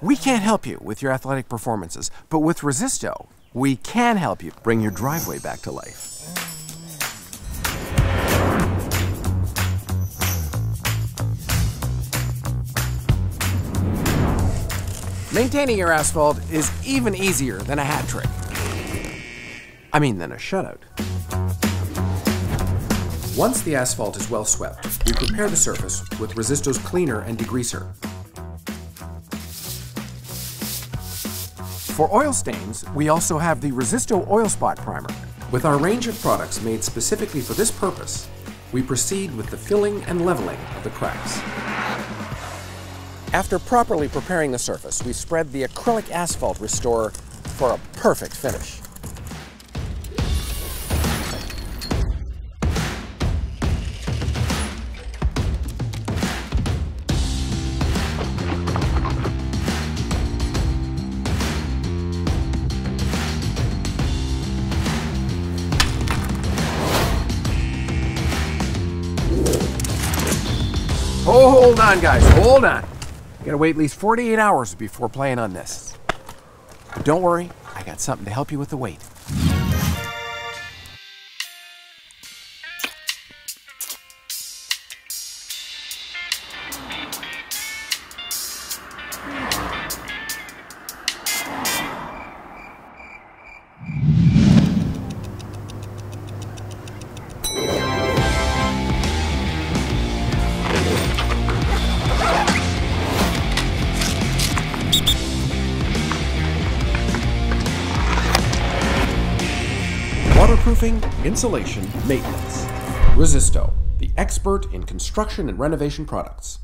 We can't help you with your athletic performances, but with Resisto, we can help you bring your driveway back to life. Maintaining your asphalt is even easier than a hat trick. I mean, than a shutout. Once the asphalt is well swept, we prepare the surface with Resisto's cleaner and degreaser. For oil stains, we also have the Resisto Oil Spot Primer. With our range of products made specifically for this purpose, we proceed with the filling and leveling of the cracks. After properly preparing the surface, we spread the acrylic asphalt restorer for a perfect finish. Hold on, guys, hold on. You gotta wait at least 48 hours before playing on this. But don't worry, I got something to help you with the weight. Waterproofing, insulation, maintenance. Resisto, the expert in construction and renovation products.